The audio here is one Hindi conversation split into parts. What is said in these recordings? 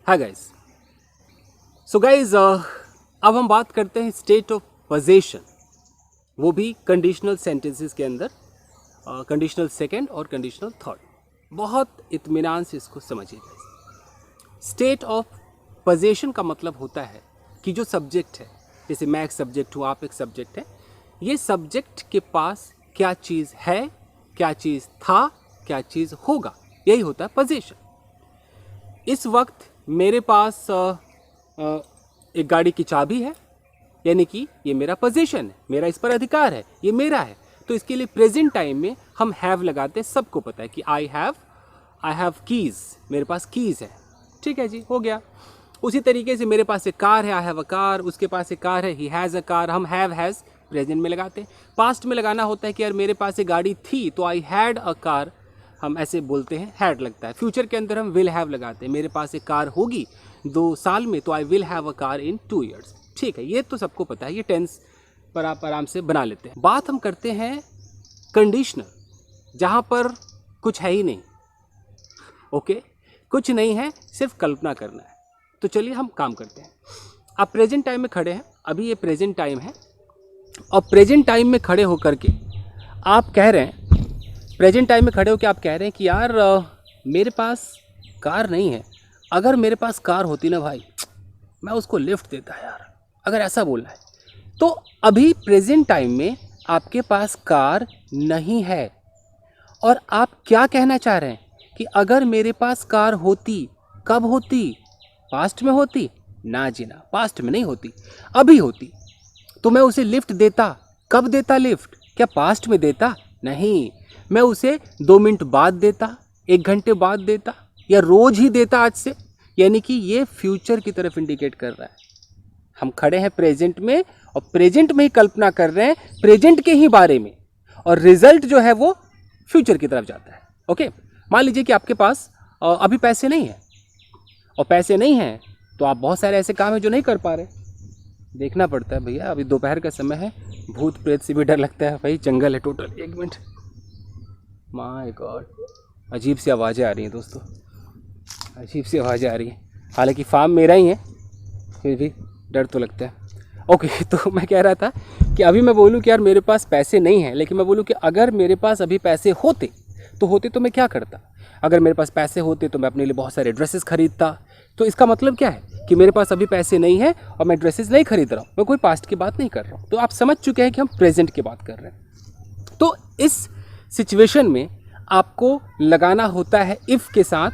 Hi guys. सो गाइस, अब हम बात करते हैं स्टेट ऑफ पोजीशन, वो भी कंडीशनल सेंटेंसेस के अंदर, कंडीशनल सेकंड और कंडीशनल थर्ड। बहुत इत्मीनान से इसको समझिए गाइस। स्टेट ऑफ पोजीशन का मतलब होता है कि जो सब्जेक्ट है, जैसे मैं एक सब्जेक्ट हूँ, आप एक सब्जेक्ट है, ये सब्जेक्ट के पास क्या चीज़ है, क्या चीज़ था, क्या चीज़ होगा, यही होता है पोजीशन। इस वक्त मेरे पास एक गाड़ी की चाबी है, यानी कि ये मेरा पोजीशन है, मेरा इस पर अधिकार है, ये मेरा है। तो इसके लिए प्रेजेंट टाइम में हम हैव लगाते हैं। सबको पता है कि आई हैव कीज़, मेरे पास कीज़ है। ठीक है जी, हो गया। उसी तरीके से मेरे पास एक कार है, आई हैव अ कार, उसके पास एक कार है, ही हैज़ अ कार। हम हैज़ प्रेजेंट में लगाते हैं। पास्ट में लगाना होता है कि यार मेरे पास एक गाड़ी थी, तो आई हैड अ कार, हम ऐसे बोलते हैं, हैड लगता है। फ्यूचर के अंदर हम विल हैव लगाते हैं। मेरे पास एक कार होगी 2 साल में, तो I will have a car in 2 years। ठीक है, ये तो सबको पता है, ये टेंस पर आप आराम से बना लेते हैं। बात हम करते हैं कंडीशनल, जहाँ पर कुछ है ही नहीं। ओके, कुछ नहीं है, सिर्फ कल्पना करना है। तो चलिए हम काम करते हैं। आप प्रेजेंट टाइम में खड़े हैं, अभी ये प्रेजेंट टाइम है, और प्रेजेंट टाइम में खड़े होकर के आप कह रहे हैं, प्रेजेंट टाइम में खड़े होकर आप कह रहे हैं कि यार मेरे पास कार नहीं है, अगर मेरे पास कार होती ना भाई, मैं उसको लिफ्ट देता यार, अगर ऐसा बोलना है। तो अभी प्रेजेंट टाइम में आपके पास कार नहीं है, और आप क्या कहना चाह रहे हैं कि अगर मेरे पास कार होती, कब होती? पास्ट में होती? ना जी ना, पास्ट में नहीं होती, अभी होती। तो मैं उसे लिफ्ट देता, कब देता लिफ्ट? क्या पास्ट में देता? नहीं, मैं उसे 2 मिनट बाद देता, 1 घंटे बाद देता, या रोज ही देता आज से। यानी कि ये फ्यूचर की तरफ इंडिकेट कर रहा है। हम खड़े हैं प्रेजेंट में, और प्रेजेंट में ही कल्पना कर रहे हैं प्रेजेंट के ही बारे में, और रिजल्ट जो है वो फ्यूचर की तरफ जाता है। ओके, मान लीजिए कि आपके पास अभी पैसे नहीं है, और पैसे नहीं हैं तो आप बहुत सारे ऐसे काम हैं जो नहीं कर पा रहे। देखना पड़ता है भैया, अभी दोपहर का समय है, भूत प्रेत से भी डर लगता है भाई, जंगल है टोटल। 1 मिनट, माय गॉड, अजीब सी आवाज़ें आ रही हैं दोस्तों, अजीब सी आवाज़ें आ रही हैं। हालांकि फार्म मेरा ही है, फिर भी डर तो लगता है। ओके, तो मैं कह रहा था कि अभी मैं बोलूँ कि यार मेरे पास पैसे नहीं हैं, लेकिन मैं बोलूँ कि अगर मेरे पास अभी पैसे होते तो मैं क्या करता? अगर मेरे पास पैसे होते तो मैं अपने लिए बहुत सारे ड्रेसेस खरीदता। तो इसका मतलब क्या है कि मेरे पास अभी पैसे नहीं है और मैं ड्रेसेस नहीं खरीद रहा हूँ, मैं कोई पास्ट की बात नहीं कर रहा हूँ। तो आप समझ चुके हैं कि हम प्रेजेंट की बात कर रहे हैं। तो इस सिचुएशन में आपको लगाना होता है इफ़ के साथ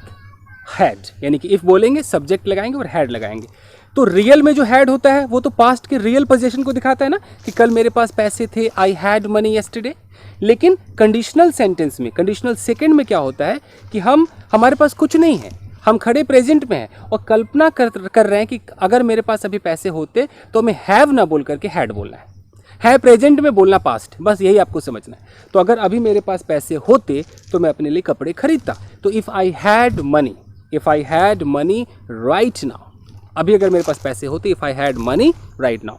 हैड, यानी कि इफ़ बोलेंगे, सब्जेक्ट लगाएंगे और हैड लगाएंगे। तो रियल में जो हैड होता है वो तो पास्ट के रियल पोजीशन को दिखाता है ना, कि कल मेरे पास पैसे थे, आई हैड मनी येस्टरडे। लेकिन कंडीशनल सेंटेंस में, कंडीशनल सेकंड में क्या होता है कि हमारे पास कुछ नहीं है, हम खड़े प्रेजेंट में हैं और कल्पना कर रहे हैं कि अगर मेरे पास अभी पैसे होते तो हमें हैव ना बोल करके हैड बोलना है प्रेजेंट में बोलना पास्ट, बस यही आपको समझना है। तो अगर अभी मेरे पास पैसे होते तो मैं अपने लिए कपड़े खरीदता। तो if I had money right now, अभी अगर मेरे पास पैसे होते, if I had money right now.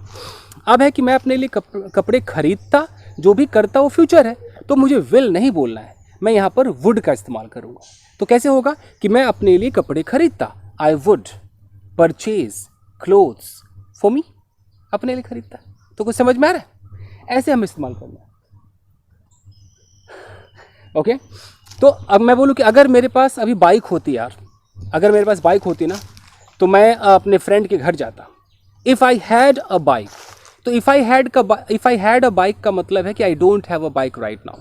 अब है कि मैं अपने लिए कपड़े खरीदता, जो भी करता वो फ्यूचर है, तो मुझे विल नहीं बोलना है, मैं यहाँ पर वुड का इस्तेमाल करूँगा। तो कैसे होगा कि मैं अपने लिए कपड़े खरीदता, I would purchase clothes for me, अपने लिए खरीदता। तो कुछ समझ में आ रहा है? ऐसे हम इस्तेमाल करना है। ओके, तो अब मैं बोलूँ कि अगर मेरे पास अभी बाइक होती यार, अगर मेरे पास बाइक होती ना, तो मैं अपने फ्रेंड के घर जाता। If I had a bike, तो if I had a bike का मतलब है कि I don't have a bike right now.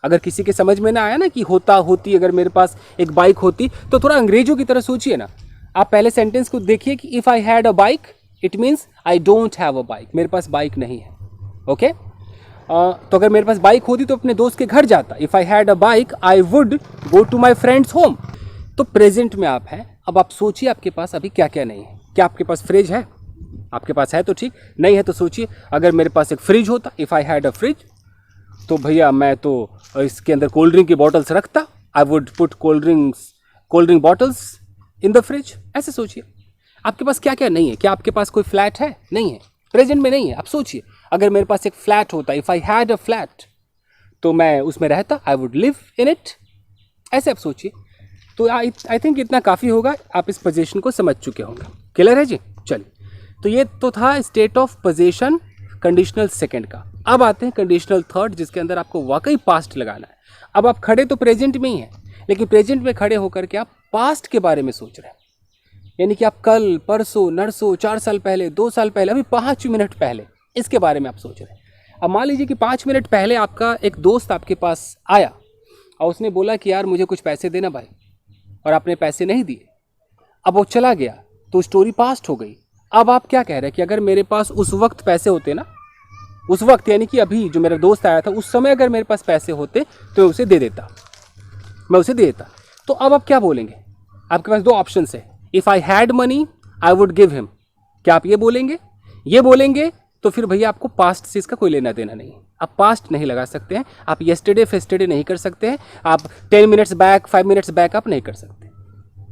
अगर किसी के समझ में ना आया ना कि होती अगर मेरे पास एक बाइक होती, तो थोड़ा अंग्रेजों की तरह सोचिए ना। आप पहले सेंटेंस को देखिए कि if I had a bike, it means I don't have a bike, मेरे पास बाइक नहीं है। ओके, तो अगर मेरे पास बाइक होती तो अपने दोस्त के घर जाता। If I had a bike I would go to my friends home. तो प्रेजेंट में आप हैं। अब आप सोचिए आपके पास अभी क्या क्या नहीं है। क्या आपके पास फ्रिज है? आपके पास है तो ठीक, नहीं है तो सोचिए अगर मेरे पास एक फ्रिज होता, if I had a fridge, तो भैया मैं तो इसके अंदर कोल्ड ड्रिंक की बॉटल्स रखता। I would put cold drink bottles in the fridge. ऐसे सोचिए आपके पास क्या क्या नहीं है। क्या आपके पास कोई फ्लैट है? नहीं है, प्रेजेंट में नहीं है। आप सोचिए अगर मेरे पास एक फ्लैट होता, if I had a flat, तो मैं उसमें रहता, I would live in it. ऐसे आप सोचिए। तो आई थिंक इतना काफ़ी होगा, आप इस पोजीशन को समझ चुके होंगे। क्लियर है जी? चलिए, तो ये तो था state of position conditional second का। अब आते हैं कंडीशनल थर्ड, जिसके अंदर आपको वाकई पास्ट लगाना है। अब आप खड़े तो प्रेजेंट में ही हैं, लेकिन प्रेजेंट में खड़े होकर के आप पास्ट के बारे में सोच रहे हैं, यानी कि आप कल, परसों, नरसों, 4 साल पहले, 2 साल पहले, अभी 5 मिनट पहले इसके बारे में आप सोच रहे हैं। अब मान लीजिए कि 5 मिनट पहले आपका एक दोस्त आपके पास आया और उसने बोला कि यार मुझे कुछ पैसे देना भाई, और आपने पैसे नहीं दिए। अब वो चला गया, तो स्टोरी पास्ट हो गई। अब आप क्या कह रहे हैं कि अगर मेरे पास उस वक्त पैसे होते ना, उस वक्त यानी कि अभी जो मेरा दोस्त आया था उस समय अगर मेरे पास पैसे होते तो मैं उसे दे देता, तो अब आप क्या बोलेंगे? आपके पास 2 ऑप्शन है। If I had money I would give him. क्या आप ये बोलेंगे? ये बोलेंगे तो फिर भैया आपको पास्ट से इसका कोई लेना देना नहीं है। आप पास्ट नहीं लगा सकते हैं, आप येस्टरडे फेस्टरडे नहीं कर सकते हैं, आप 10 मिनट्स बैक 5 मिनट्स बैक आप नहीं कर सकते,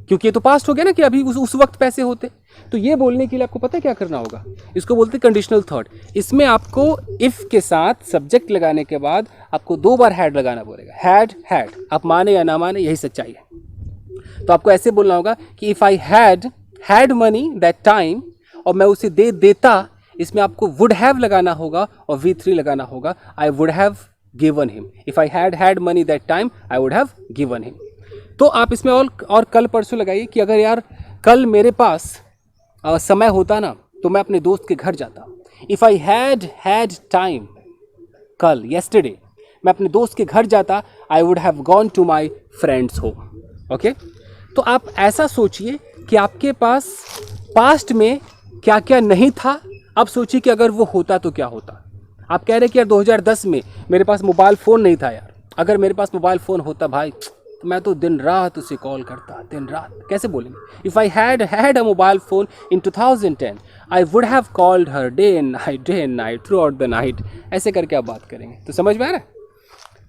क्योंकि ये तो पास्ट हो गया ना कि अभी उस वक्त पैसे होते। तो ये बोलने के लिए आपको पता है क्या करना होगा? इसको बोलते हैं कंडीशनल थॉट। इसमें आपको इफ़ के साथ सब्जेक्ट लगाने के बाद आपको 2 बार हैड लगाना पड़ेगा। हैड, आप माने या ना माने यही सच्चाई है। तो आपको ऐसे बोलना होगा कि if I had money that time, और मैं उसे दे देता, इसमें आपको वुड हैव लगाना होगा और V3 लगाना होगा। आई would have given him. If I had money that time I would have given him. तो आप इसमें और कल परसों लगाइए कि अगर यार कल मेरे पास समय होता ना तो मैं अपने दोस्त के घर जाता। इफ़ आई हैड टाइम, कल येस्टरडे मैं अपने दोस्त के घर जाता, I would have gone to my friends home. Okay, तो आप ऐसा सोचिए कि आपके पास पास्ट में क्या क्या नहीं था। अब सोचिए कि अगर वो होता तो क्या होता। आप कह रहे हैं कि यार 2010 में मेरे पास मोबाइल फ़ोन नहीं था यार, अगर मेरे पास मोबाइल फ़ोन होता भाई तो मैं तो दिन रात उसे कॉल करता, दिन रात। कैसे बोलेंगे? If I had a mobile phone in 2010 I would have called her day and night through out the night. ऐसे करके आप बात करेंगे। तो समझ में आ रहा है?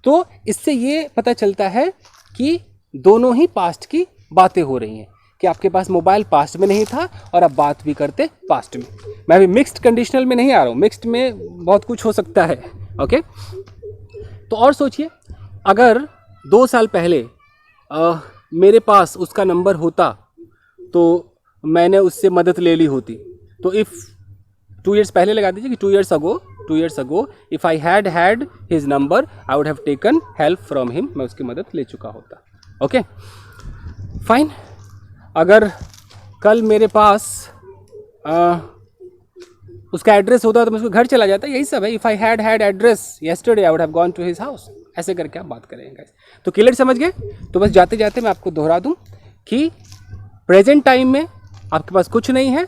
तो इससे ये पता चलता है कि दोनों ही पास्ट की बातें हो रही हैं, कि आपके पास मोबाइल पास्ट में नहीं था और आप बात भी करते पास्ट में। मैं अभी मिक्स्ड कंडीशनल में नहीं आ रहा हूँ, मिक्स्ड में बहुत कुछ हो सकता है। ओके, तो और सोचिए, अगर 2 साल पहले मेरे पास उसका नंबर होता तो मैंने उससे मदद ले ली होती। तो इफ़ 2 ईयर्स पहले लगा दीजिए कि 2 years ago if I had his number I would have taken help from him. मैं उसकी मदद ले चुका होता। Okay fine. अगर कल मेरे पास उसका एड्रेस होता तो मैं उसके घर चला जाता। यही सब है। If I had address yesterday I would have gone to his house. ऐसे करके आप बात करेंगे। तो क्लियर समझ गए? तो बस जाते जाते मैं आपको दोहरा दूं कि प्रेजेंट टाइम में आपके पास कुछ नहीं है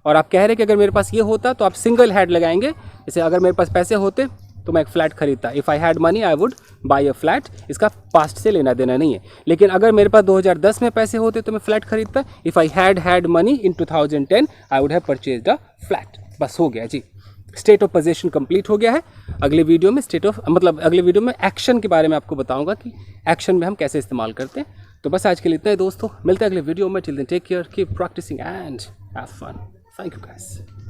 और आप कह रहे हैं कि अगर मेरे पास ये होता तो आप सिंगल हैड लगाएंगे। जैसे अगर मेरे पास पैसे होते तो मैं एक फ्लैट खरीदता। If I had money I would buy a flat. इसका पास्ट से लेना देना नहीं है। लेकिन अगर मेरे पास 2010 में पैसे होते तो मैं फ्लैट खरीदता। If I had money in 2010 I would have purchased a flat. बस हो गया जी, स्टेट ऑफ पोजीशन कंप्लीट हो गया है। अगले वीडियो में अगले वीडियो में एक्शन के बारे में आपको बताऊंगा कि एक्शन में हम कैसे इस्तेमाल करते हैं। तो बस आज के लिए इतना ही दोस्तों, मिलते हैं अगले वीडियो में। Till then take care, keep practicing and have fun. Thank you guys.